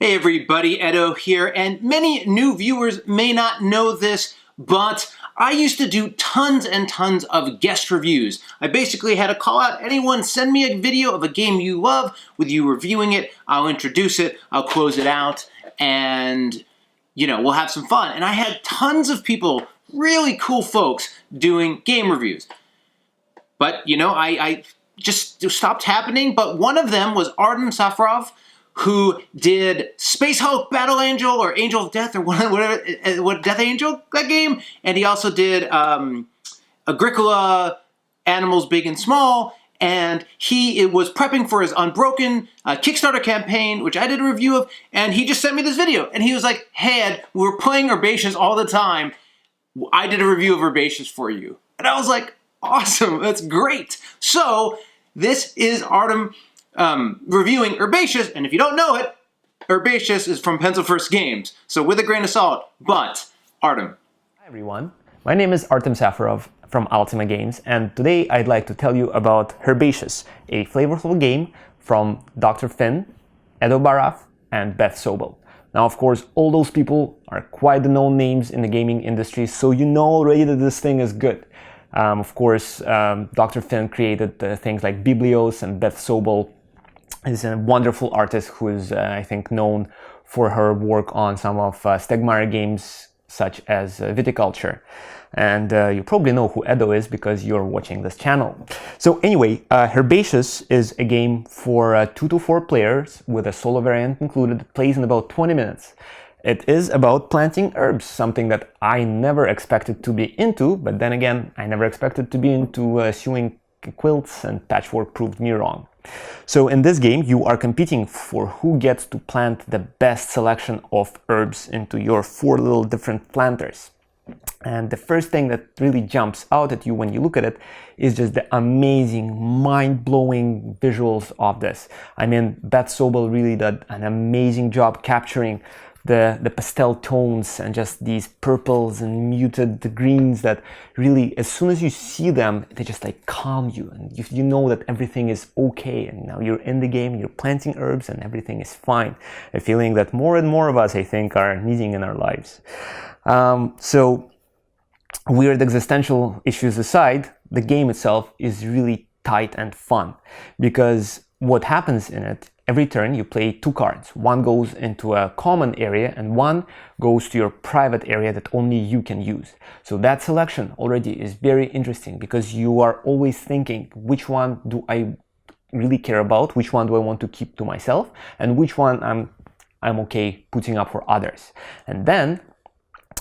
Hey everybody, Edo here, and many new viewers may not know this, but I used to do tons and tons of guest reviews. I basically had to call out anyone, send me a video of a game you love, with you reviewing it, I'll introduce it, I'll close it out, and we'll have some fun. And I had tons of people, really cool folks, doing game reviews. But I just stopped happening, but one of them was Artem Safarov, who did Space Hulk, Battle Angel, or Angel of Death, or whatever, Death Angel, that game. And he also did Agricola, Animals Big and Small, and he was prepping for his Unbroken Kickstarter campaign, which I did a review of, and he just sent me this video. And he was like, hey Ed, we're playing Herbaceous all the time. I did a review of Herbaceous for you. And I was like, awesome, that's great. So this is Artem reviewing Herbaceous, and if you don't know it, Herbaceous is from Pencil First Games, so with a grain of salt, but Artem. Hi everyone, my name is Artem Safarov from Ultima Games, and today I'd like to tell you about Herbaceous, a flavorful game from Dr. Finn, Edo Baraf, and Beth Sobel. Now, of course, all those people are quite the known names in the gaming industry, so you know already that this thing is good. Of course, Dr. Finn created things like Biblios, and Beth Sobel is a wonderful artist who is, I think, known for her work on some of Stegmaier games, such as Viticulture. And you probably know who Edo is because you're watching this channel. So anyway, Herbaceous is a game for 2 to 4 players with a solo variant included. It plays in about 20 minutes. It is about planting herbs, something that I never expected to be into, but then again, I never expected to be into sewing quilts, and patchwork proved me wrong. So in this game, you are competing for who gets to plant the best selection of herbs into your 4 little different planters. And the first thing that really jumps out at you when you look at it is just the amazing, mind-blowing visuals of this. I mean, Beth Sobel really did an amazing job capturing the pastel tones and just these purples and muted greens that really, as soon as you see them, they just like calm you, and you know that everything is okay, and now you're in the game, you're planting herbs and everything is fine. A feeling that more and more of us, I think, are needing in our lives. So weird existential issues aside, the game itself is really tight and fun, because what happens in it, every turn you play 2 cards. One goes into a common area and one goes to your private area that only you can use. So that selection already is very interesting, because you are always thinking, which one do I really care about, which one do I want to keep to myself, and which one I'm okay putting up for others. And then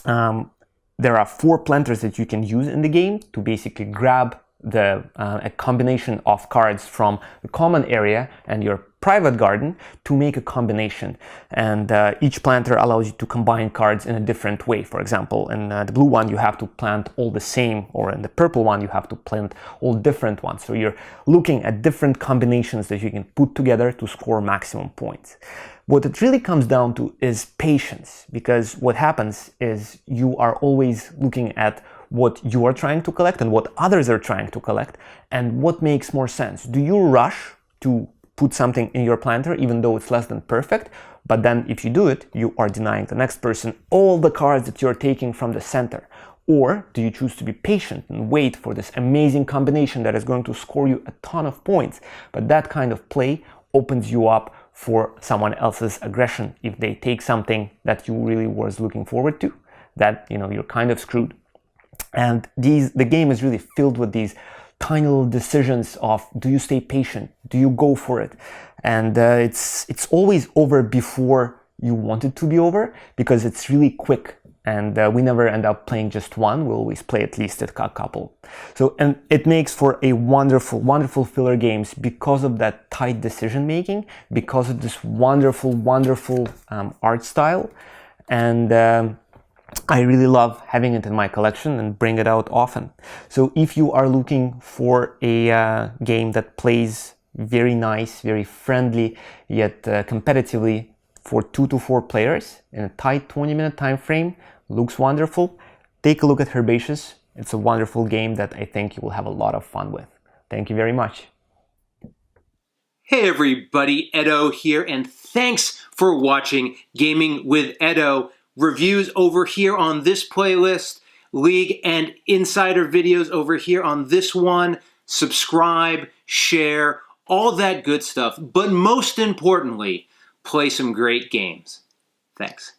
there are 4 planters that you can use in the game to basically grab a combination of cards from the common area and your private garden to make a combination, and each planter allows you to combine cards in a different way. For example, in the blue one you have to plant all the same, or in the purple one you have to plant all different ones. So you're looking at different combinations that you can put together to score maximum points. What it really comes down to is patience, because what happens is you are always looking at what you are trying to collect and what others are trying to collect, and what makes more sense. Do you rush to put something in your planter even though it's less than perfect, but then if you do it, you are denying the next person all the cards that you're taking from the center? Or do you choose to be patient and wait for this amazing combination that is going to score you a ton of points? But that kind of play opens you up for someone else's aggression. If they take something that you really was looking forward to, that you're kind of screwed. And the game is really filled with these tiny little decisions of, do you stay patient, do you go for it? And it's always over before you want it to be over, because it's really quick, and we never end up playing just one. We always play at least a couple. So, and it makes for a wonderful, wonderful filler games because of that tight decision making, because of this wonderful, wonderful art style, and I really love having it in my collection and bring it out often. So if you are looking for a game that plays very nice, very friendly, yet competitively for 2 to 4 players in a tight 20-minute time frame, looks wonderful, take a look at Herbaceous. It's a wonderful game that I think you will have a lot of fun with. Thank you very much. Hey everybody, Edo here, and Thanks for watching Gaming with Edo. Reviews over here on this playlist, League and Insider videos over here on this one. Subscribe, share, all that good stuff. But most importantly, play some great games. Thanks.